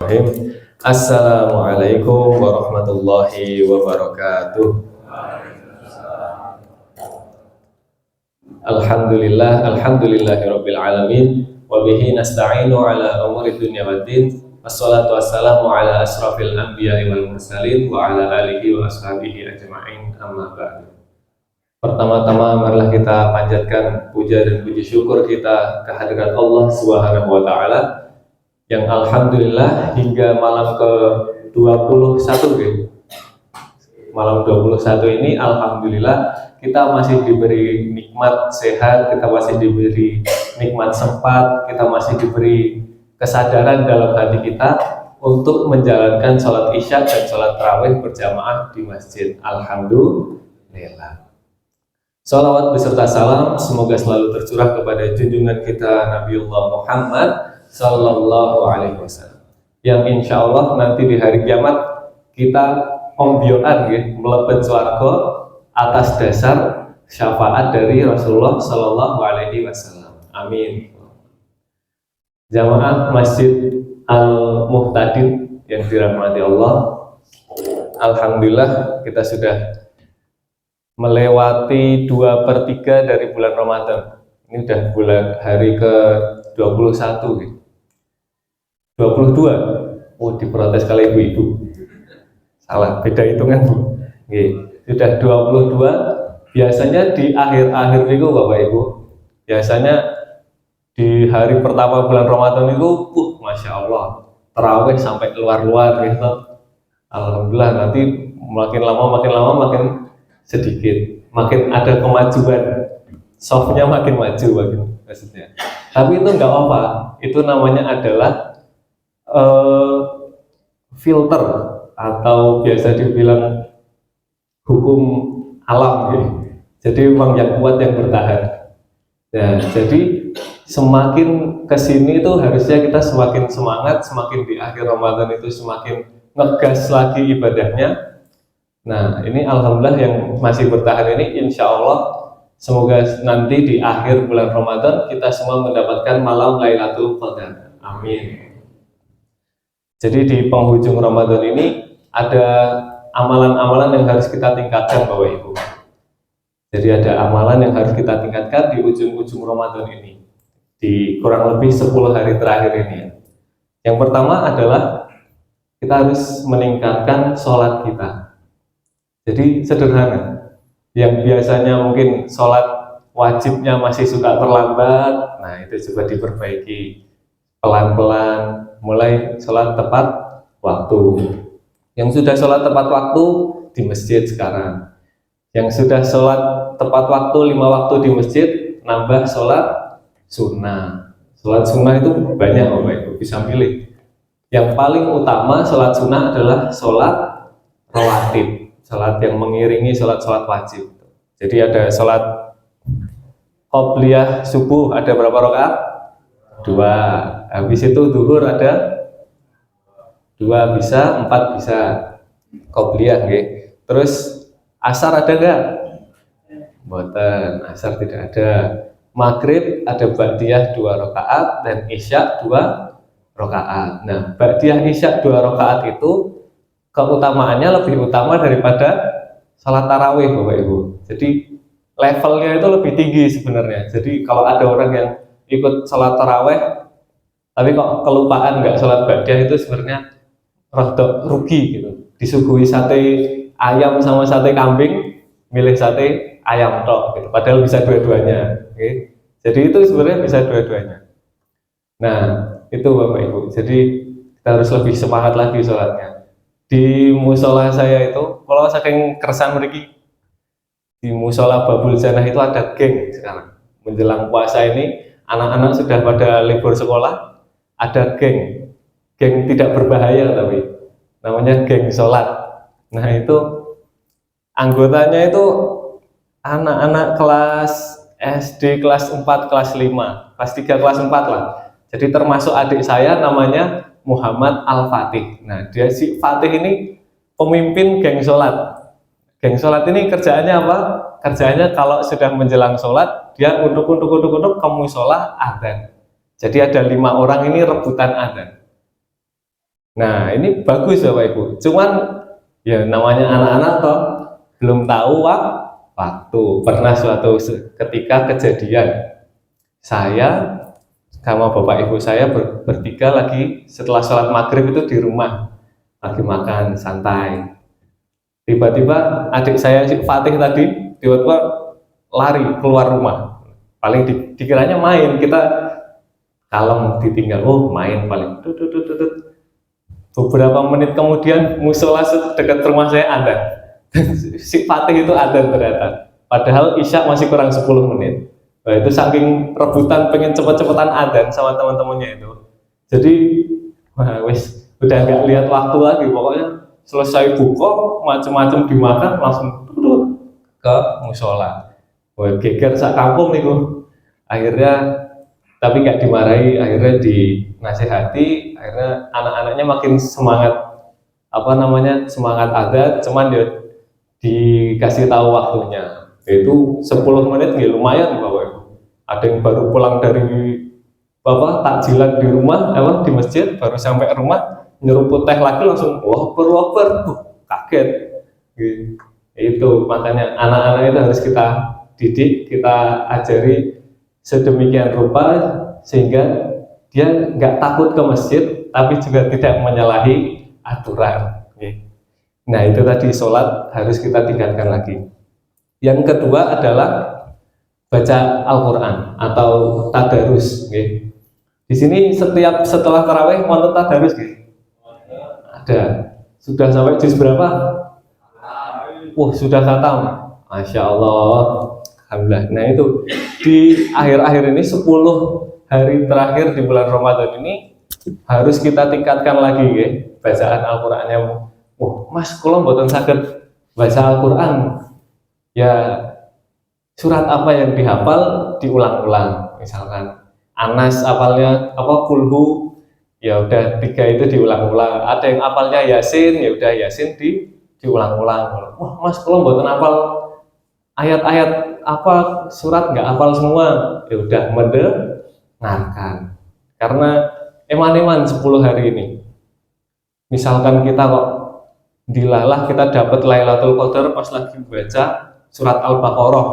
Bismillahirrahmanirrahim. Assalamualaikum warahmatullahi wabarakatuh. Alhamdulillahirabbil alamin wa bihi nasta'inu ala umuri dunya waddin. Wassalatu wassalamu ala asrafil anbiya'i wal mursalin wa ala alihi wa ashabihi ajma'in, amma ba'du. Pertama-tama marilah kita panjatkan puja dan puji syukur kita kehadirat Allah Subhanahu wa taala yang alhamdulillah hingga malam ke-21 gitu. Malam 21 ini alhamdulillah kita masih diberi nikmat sehat, kita masih diberi nikmat sempat, kita masih diberi kesadaran dalam hati kita untuk menjalankan sholat isya dan sholat tarawih berjamaah di masjid. Alhamdulillah. Shalawat beserta salam semoga selalu tercurah kepada junjungan kita Nabiullah Muhammad Sallallahu Alaihi Wasallam, yang insya Allah nanti di hari kiamat kita ombyoan ya, mlebet swarga atas dasar syafaat dari Rasulullah Sallallahu Alaihi Wasallam. Amin. Jamaah Masjid Al-Muhtadin yang dirahmati Allah, alhamdulillah kita sudah melewati 2/3 dari bulan Ramadan. Ini udah bulan hari ke-21 gitu. 22. Oh, diprotes kali ibu-ibu. Salah, beda hitungan, Bu. Sudah 22. Biasanya di akhir-akhir minggu Bapak Ibu. Biasanya di hari pertama bulan Ramadan itu, Masya Allah, tarawih sampai luar-luar gitu. Alhamdulillah, nanti makin lama makin sedikit, makin ada kemajuan, softnya makin maju maksudnya. Tapi itu nggak apa, itu namanya adalah filter atau biasa dibilang hukum alam gitu. Jadi memang yang kuat yang bertahan. Nah, jadi semakin kesini itu harusnya kita semakin semangat, semakin di akhir Ramadan itu semakin ngegas lagi ibadahnya. Nah, ini alhamdulillah yang masih bertahan ini, insya Allah semoga nanti di akhir bulan Ramadan kita semua mendapatkan malam Lailatul Qadar. Amin. Jadi di penghujung Ramadan ini ada amalan-amalan yang harus kita tingkatkan Bapak Ibu. Jadi ada amalan yang harus kita tingkatkan di ujung-ujung Ramadan ini, di kurang lebih 10 hari terakhir ini. Yang pertama adalah kita harus meningkatkan sholat kita. Jadi sederhana, yang biasanya mungkin sholat wajibnya masih suka terlambat, nah itu coba diperbaiki pelan-pelan, mulai sholat tepat waktu. Yang sudah sholat tepat waktu di masjid sekarang, yang sudah sholat tepat waktu 5 waktu di masjid, nambah sholat sunnah. Sholat sunnah itu banyak Bapak Ibu, bisa pilih. Yang paling utama sholat sunnah adalah sholat rawatib, sholat yang mengiringi sholat-sholat wajib. Jadi ada sholat qobliyah subuh, ada berapa rakaat? 2. Habis itu zuhur ada 2 bisa, 4 bisa qobliyah nggih. Terus asar ada enggak? Mboten, asar tidak ada. Maghrib ada ba'diyah 2 rakaat dan isya 2 rakaat. Nah, ba'diyah isya 2 rakaat itu keutamaannya lebih utama daripada salat tarawih Bapak Ibu. Jadi levelnya itu lebih tinggi sebenarnya. Jadi kalau ada orang yang ikut salat tarawih tapi kok kelupaan nggak salat ba'diyah, itu sebenarnya rada rugi gitu. Disuguhi sate ayam sama sate kambing, milih sate ayam tok gitu. Padahal bisa dua-duanya. Okay? Jadi itu sebenarnya bisa dua-duanya. Nah, itu Bapak Ibu. Jadi kita harus lebih semangat lagi sholatnya. Di musola saya itu, kalau saking keresan mriki, di musola Babul Janah itu ada geng sekarang. Menjelang puasa ini, anak-anak sudah pada libur sekolah, ada geng tidak berbahaya tapi namanya geng sholat. Nah itu anggotanya itu anak-anak kelas SD, kelas 4, kelas 5, kelas 3, kelas 4 lah. Jadi termasuk adik saya namanya Muhammad Al-Fatih. Nah, dia si Fatih ini pemimpin geng sholat. Geng sholat ini kerjaannya apa? Kerjaannya kalau sudah menjelang sholat, dia untuk ke musola adzan. Jadi ada 5 orang ini rebutan adzan. Nah, ini bagus Bapak Ibu. Cuman ya namanya anak-anak toh belum tahu waktu. Pernah suatu ketika kejadian saya sama Bapak Ibu saya bertiga lagi setelah sholat maghrib itu di rumah lagi makan santai. Tiba-tiba adik saya si Fatih tadi tiba-tiba lari keluar rumah. Paling dikiranya main, kita kalem ditinggal, oh main paling. Beberapa menit kemudian musola dekat rumah saya ada. Si Fatih itu ada ternyata. Padahal Isya masih kurang 10 menit. Nah, itu saking rebutan pengen cepet-cepetan adzan sama teman-temannya itu. Jadi, wah, wis udah nggak lihat waktu lagi. Pokoknya selesai buka, macam-macam dimakan langsung ke musola. Wah, geger sak kampung itu. Akhirnya tapi nggak dimarahi, akhirnya dinasehati, akhirnya anak-anaknya makin semangat semangat ada, cuman dia dikasih tahu waktunya itu 10 menit nih lumayan Bapak Ibu. Ada yang baru pulang dari takjilan di rumah di masjid, baru sampai rumah nyeruput teh lagi langsung loper kaget gitu. Itu makanya anak-anak itu harus kita didik, kita ajari sedemikian rupa sehingga dia nggak takut ke masjid tapi juga tidak menyalahi aturan. Nah itu tadi sholat harus kita tingkatkan lagi. Yang kedua adalah baca Al-Quran atau tadarus. Di sini setelah tarawih wonten tadarus ada. Sudah sampai juz berapa? Sudah khatam. Masya Allah. Alhamdulillah. Nah itu di akhir-akhir ini 10 hari terakhir di bulan Ramadan ini harus kita tingkatkan lagi bacaan Al-Qur'annya. Mas kalau mboten saged baca Al-Qur'an ya surat apa yang dihafal diulang-ulang. Misalkan Anas hafalnya kulhu ya udah 3 itu diulang-ulang. Ada yang hafalnya Yasin ya udah Yasin diulang-ulang. Mas kalau mboten hafal ayat-ayat surat nggak hafal semua ya udah mendengarkan karena eman-eman 10 hari ini. Misalkan kita kok dilalah kita dapat Lailatul Qadar pas lagi baca surat Al-Baqarah,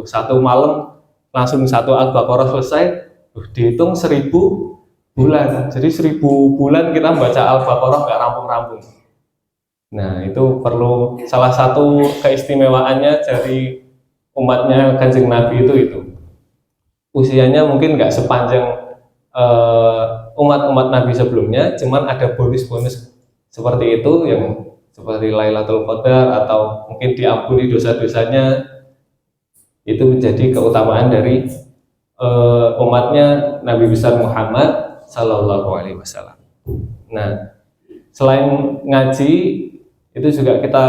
satu malam langsung satu Al-Baqarah selesai, dihitung 1000 bulan. Jadi 1000 bulan kita baca Al-Baqarah nggak rampung-rampung. Nah itu perlu, salah satu keistimewaannya dari umatnya Kanjeng Nabi itu usianya mungkin nggak sepanjang umat-umat Nabi sebelumnya, cuman ada bonus-bonus seperti itu yang seperti Lailatul Qadar atau mungkin diampuni dosa-dosanya. Itu menjadi keutamaan dari umatnya Nabi besar Muhammad Sallallahu Alaihi Wasallam. Nah selain ngaji itu juga kita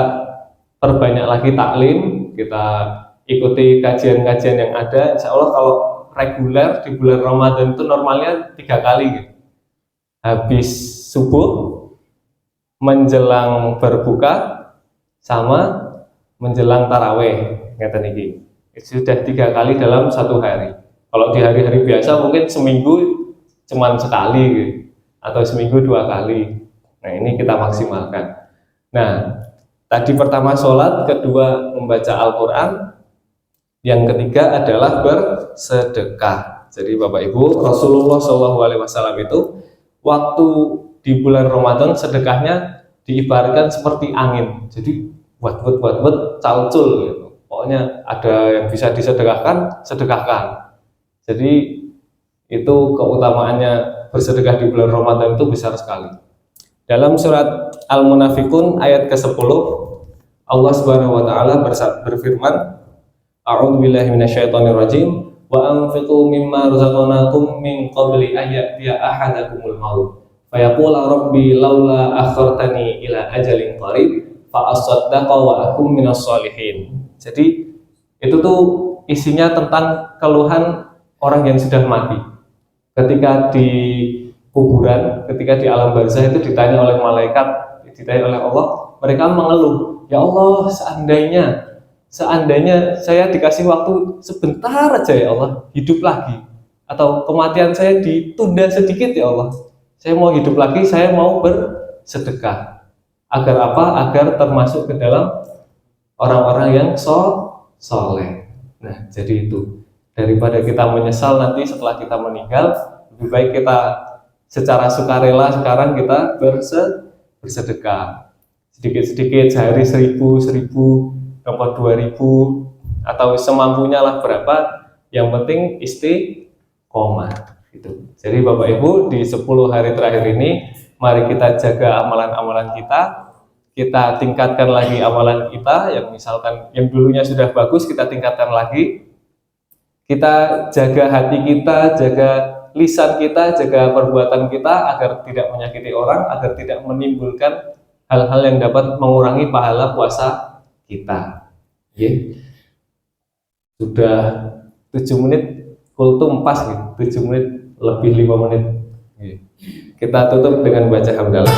perbanyak lagi taklim, kita ikuti kajian-kajian yang ada. Insya Allah kalau reguler di bulan Ramadan itu normalnya 3 kali habis subuh, menjelang berbuka, sama menjelang taraweh. Sudah 3 kali dalam 1 hari. Kalau di hari-hari biasa mungkin seminggu cuma sekali atau seminggu 2 kali. Nah ini kita maksimalkan. Nah tadi pertama sholat, kedua membaca Al-Quran, yang ketiga adalah bersedekah. Jadi Bapak Ibu, Rasulullah SAW itu waktu di bulan Ramadan sedekahnya diibaratkan seperti angin. Jadi buat calcul gitu. Pokoknya ada yang bisa disedekahkan, sedekahkan. Jadi itu keutamaannya bersedekah di bulan Ramadan itu besar sekali. Dalam surat Al-Munafiqun ayat ke-10 Allah Subhanahu wa taala berfirman, A'udzu billahi minasyaitonir rajim wa anfiqu mimma razaqnakum min qabli an ya'tiya ahadakumul maut fayaqula rabbi laula akhartani ila ajalin qarib fa asaddaqa wa akum minas sholihin. Jadi itu tuh isinya tentang keluhan orang yang sudah mati. Ketika di kuburan, ketika di alam barzah itu ditanya oleh malaikat, ditanya oleh Allah, mereka mengeluh, ya Allah seandainya saya dikasih waktu sebentar aja ya Allah, hidup lagi, atau kematian saya ditunda sedikit ya Allah, saya mau hidup lagi, saya mau bersedekah. Agar apa? Agar termasuk ke dalam orang-orang yang soleh. Nah, jadi itu. Daripada kita menyesal nanti setelah kita meninggal, lebih baik kita secara sukarela sekarang kita bersedekah. Sedikit-sedikit, sehari 1.000, 2.000, atau semampunya lah berapa. Yang penting istiqomah. Gitu. Jadi Bapak Ibu, di 10 hari terakhir ini, mari kita jaga amalan-amalan kita tingkatkan lagi amalan kita, yang misalkan yang dulunya sudah bagus, kita tingkatkan lagi. Kita jaga hati kita, jaga lisan kita, jaga perbuatan kita, agar tidak menyakiti orang, agar tidak menimbulkan hal-hal yang dapat mengurangi pahala puasa kita. Sudah 7 menit, kultum pas gitu, 7 menit lebih 5 menit. Kita tutup dengan baca hamdalah.